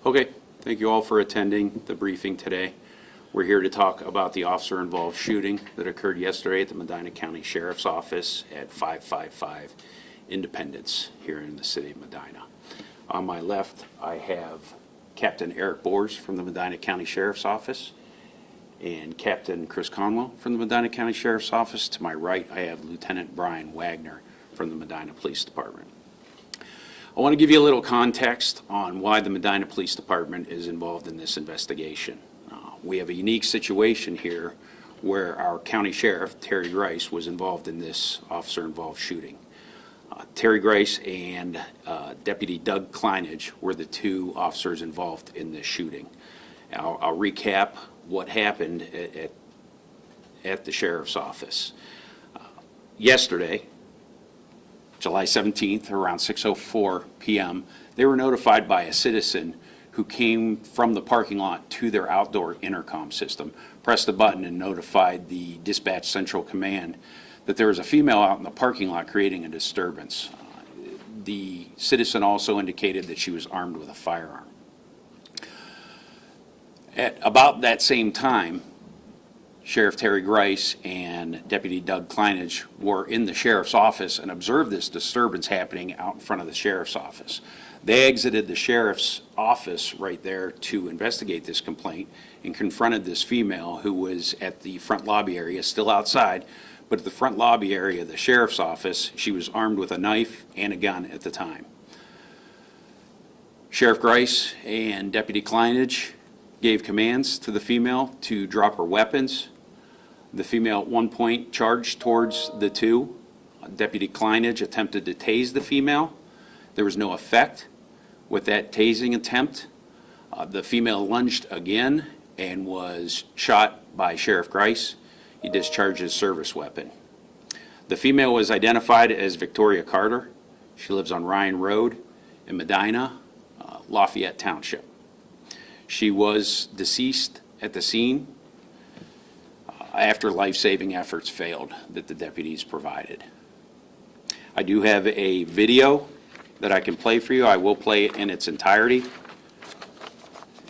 Okay, thank you all for attending the briefing today. We're here to talk about the officer-involved shooting that occurred yesterday at the Medina County Sheriff's Office at 555 Independence here in the city of Medina. On my left, I have Captain Eric Bors from the Medina County Sheriff's Office and Captain Chris Conwell from the Medina County Sheriff's Office. To my right, I have Lieutenant Brian Wagner from the Medina Police Department. I want to give you a little context on why the Medina Police Department is involved in this investigation. We have a unique situation here where our county sheriff, Terry Grice, was involved in this officer-involved shooting. Terry Grice and Deputy Doug Kleinage were the two officers involved in this shooting. I'll recap what happened at the sheriff's office. Yesterday, July 17th, around 6:04 p.m., they were notified by a citizen who came from the parking lot to their outdoor intercom system, pressed a button and notified the dispatch central command that there was a female out in the parking lot creating a disturbance. The citizen also indicated that she was armed with a firearm. At about that same time, Sheriff Terry Grice and Deputy Doug Kleinage were in the sheriff's office and observed this disturbance happening out in front of the sheriff's office. They exited the sheriff's office right there to investigate this complaint and confronted this female who was at the front lobby area, still outside, but at the front lobby area of the sheriff's office, she was armed with a knife and a gun at the time. Sheriff Grice and Deputy Kleinage gave commands to the female to drop her weapons. The female at one point charged towards the two. Deputy Kleinage attempted to tase the female. There was no effect with that tasing attempt. The female lunged again and was shot by Sheriff Grice. He discharged his service weapon. The female was identified as Victoria Carter. She lives on Ryan Road in Medina, Lafayette Township. She was deceased at the scene after life-saving efforts failed that the deputies provided. I do have a video that I can play for you. I will play it in its entirety,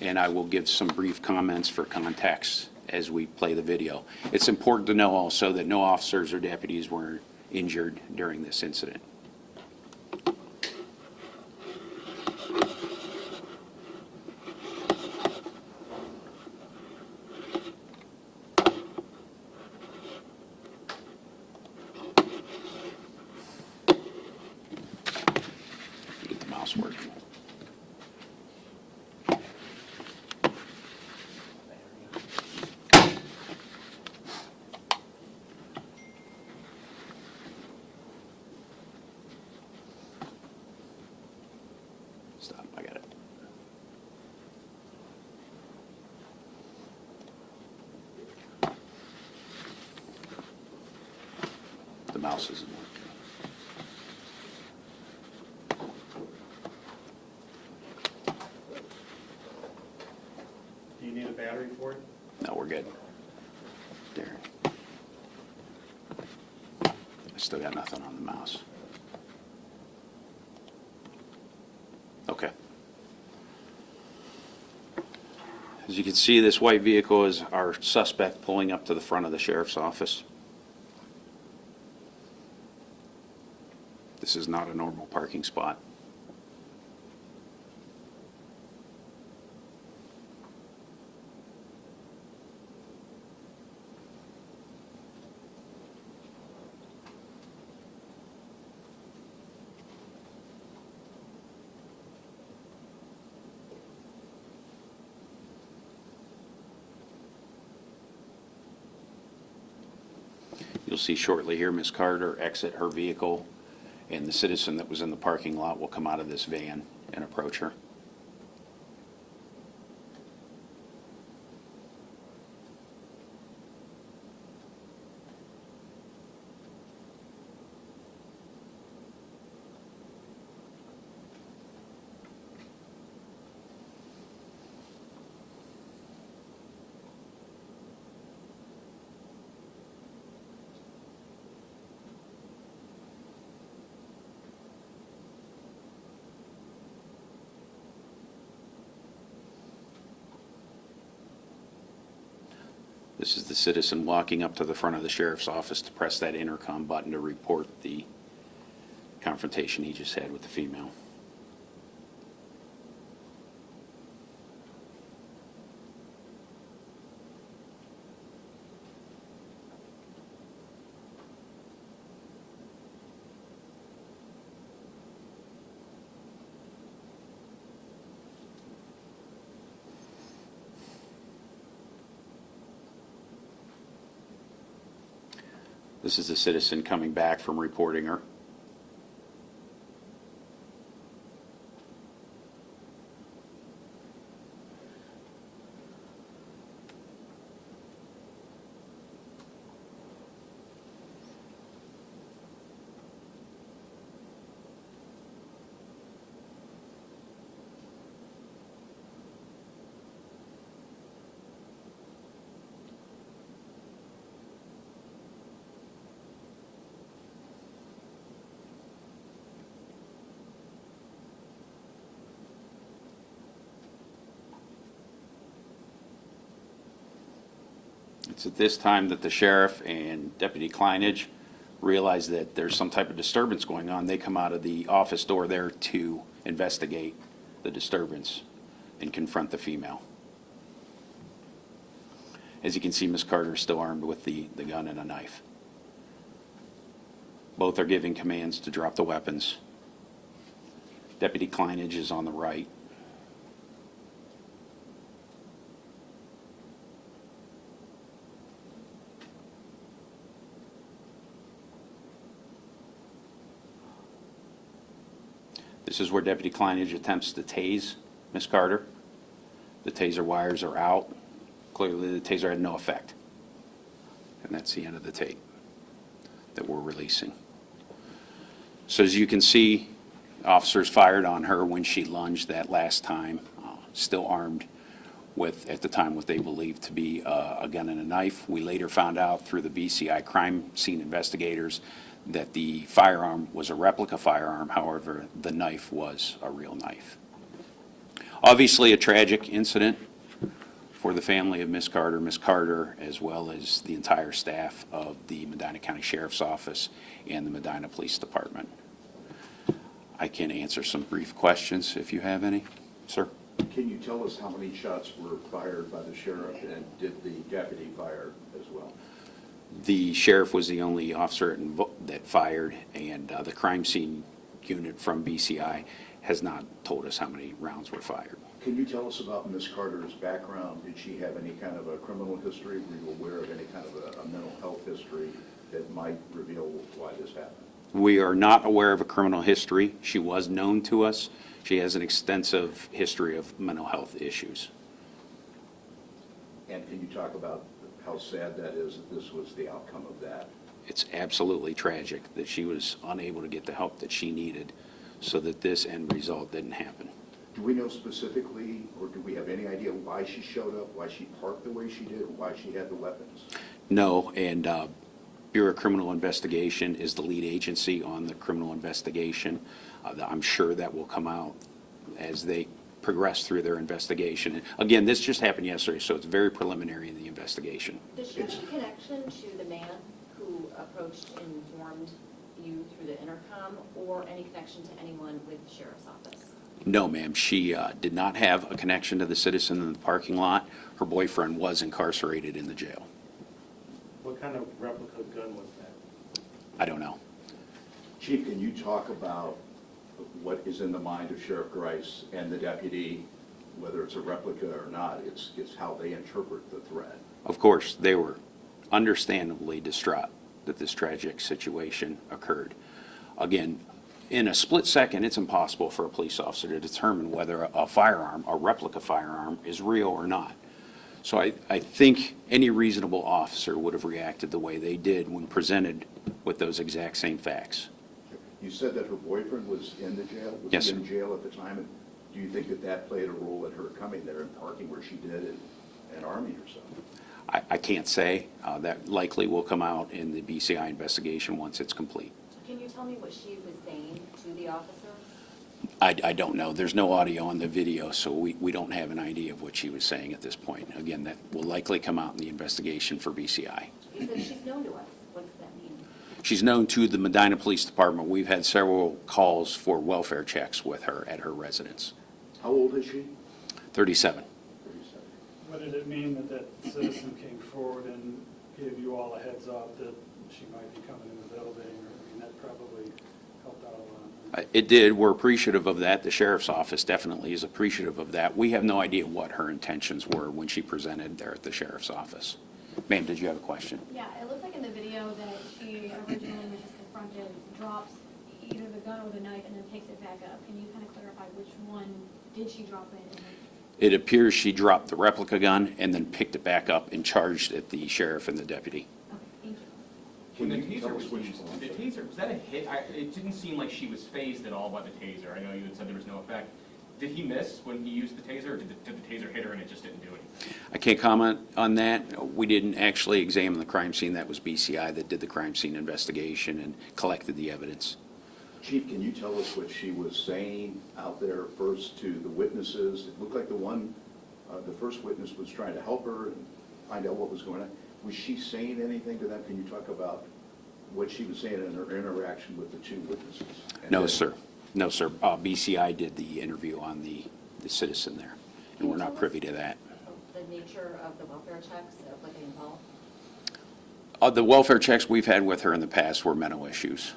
and I will give some brief comments for context as we play the video. It's important to know also that no officers or deputies were injured during this incident. Get the mouse working. Stop, I got it. The mouse isn't working. Do you need a battery for it? No, we're good. There. I still got nothing on the mouse. Okay. As you can see, this white vehicle is our suspect pulling up to the front of the sheriff's office. This is not a normal parking spot. You'll see shortly here Ms. Carter exit her vehicle, and the citizen that was in the parking lot will come out of this van and approach her. This is the citizen walking up to the front of the sheriff's office to press that intercom button to report the confrontation he just had with the female. This is the citizen coming back from reporting her. It's at this time that the sheriff and Deputy Kleinage realize that there's some type of disturbance going on. They come out of the office door there to investigate the disturbance and confront the female. As you can see, Ms. Carter is still armed with the gun and a knife. Both are giving commands to drop the weapons. Deputy Kleinage is on the right. This is where Deputy Kleinage attempts to tase Ms. Carter. The taser wires are out. Clearly, the taser had no effect. And that's the end of the tape that we're releasing. So as you can see, officers fired on her when she lunged that last time, still armed with, at the time, what they believed to be a gun and a knife. We later found out through the BCI crime scene investigators that the firearm was a replica firearm. However, the knife was a real knife. Obviously, a tragic incident for the family of Ms. Carter, as well as the entire staff of the Medina County Sheriff's Office and the Medina Police Department. I can answer some brief questions if you have any. Sir? Can you tell us how many shots were fired by the sheriff, and did the deputy fire as well? The sheriff was the only officer that fired, and the crime scene unit from BCI has not told us how many rounds were fired. Can you tell us about Ms. Carter's background? Did she have any kind of a criminal history? Were you aware of any kind of a mental health history that might reveal why this happened? We are not aware of a criminal history. She was known to us. She has an extensive history of mental health issues. And can you talk about how sad that is that this was the outcome of that? It's absolutely tragic that she was unable to get the help that she needed so that this end result didn't happen. Do we know specifically, or do we have any idea why she showed up, why she parked the way she did, why she had the weapons? No, and Bureau of Criminal Investigation is the lead agency on the criminal investigation. I'm sure that will come out as they progress through their investigation. Again, this just happened yesterday, so it's very preliminary in the investigation. Does she have a connection to the man who approached and informed you through the intercom, or any connection to anyone with the sheriff's office? No, ma'am. She did not have a connection to the citizen in the parking lot. Her boyfriend was incarcerated in the jail. What kind of replica gun was that? I don't know. Chief, can you talk about what is in the mind of Sheriff Grice and the deputy, whether it's a replica or not? It's how they interpret the threat. Of course, they were understandably distraught that this tragic situation occurred. Again, in a split second, it's impossible for a police officer to determine whether a firearm, a replica firearm, is real or not. So I think any reasonable officer would have reacted the way they did when presented with those exact same facts. You said that her boyfriend was in the jail? Was Yes, he sir. in jail at the time? And do you think that that played a role in her coming there and parking where she did and arming herself? I can't say. That likely will come out in the BCI investigation once it's complete. Can you tell me what she was saying to the officer? I don't know. There's no audio on the video, so we don't have an idea of what she was saying at this point. Again, that will likely come out in the investigation for BCI. You said she's known to us. What does that mean? She's known to the Medina Police Department. We've had several calls for welfare checks with her at her residence. How old is she? 37. 37. What did it mean that that citizen came forward and gave you all a heads up that she might be coming in the building? I mean, that probably helped out a lot. It did. We're appreciative of that. The sheriff's office definitely is appreciative of that. We have no idea what her intentions were when she presented there at the sheriff's office. Ma'am, did you have a question? Yeah, it looks like in the video that she originally was just confronted, drops either the gun or the knife, and then picks it back up. Can you kind of clarify which one did she drop it? It appears she dropped the replica gun and then picked it back up and charged at the sheriff and the deputy. Okay, thank you. Can When the you tell taser us was which used, one? the taser, was that a hit? It didn't seem like she was phased at all by the taser. I know you had said there was no effect. Did he miss when he used the taser, or did the taser hit her and it just didn't do anything? I can't comment on that. We didn't actually examine the crime scene. That was BCI that did the crime scene investigation and collected the evidence. Chief, can you tell us what she was saying out there first to the witnesses? It looked like the first witness was trying to help her and find out what was going on. Was she saying anything to them? Can you talk about what she was saying in her interaction with the two witnesses? And No, then- sir. No, sir. BCI did the interview on the citizen there, and we're not privy to that. The nature of the welfare checks, of what they involve? The welfare checks we've had with her in the past were mental issues.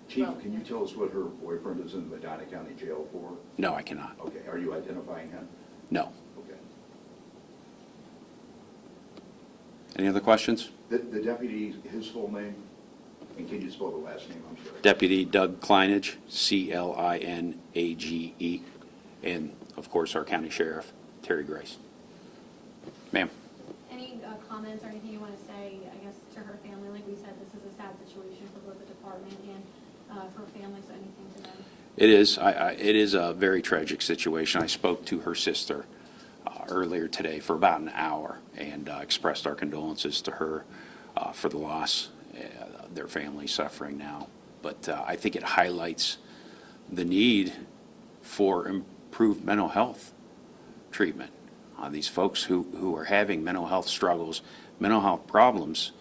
Chief, Well, can you tell us what her boyfriend is in the Medina County Jail for? No, I cannot. Okay, are you identifying him? No. Okay. Any other questions? The deputy, his full name, and can you spell the last name, I'm sorry? Deputy Doug Klinage, Clinage, and of course, our county sheriff, Terry Grace. Ma'am? Any comments or anything you want to say, I guess, to her family? Like we said, this is a sad situation for both the department and for families, so anything to them? It is. It is a very tragic situation. I spoke to her sister earlier today for about an hour and expressed our condolences to her for the loss. Their family suffering now. But I think it highlights the need for improved mental health treatment. These folks who are having mental health struggles, mental health problems,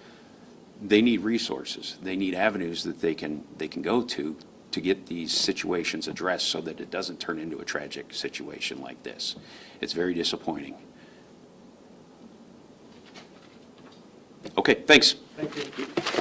they need resources. They need avenues that they can go to get these situations addressed so that it doesn't turn into a tragic situation like this. It's very disappointing. Okay, thanks. Thank you.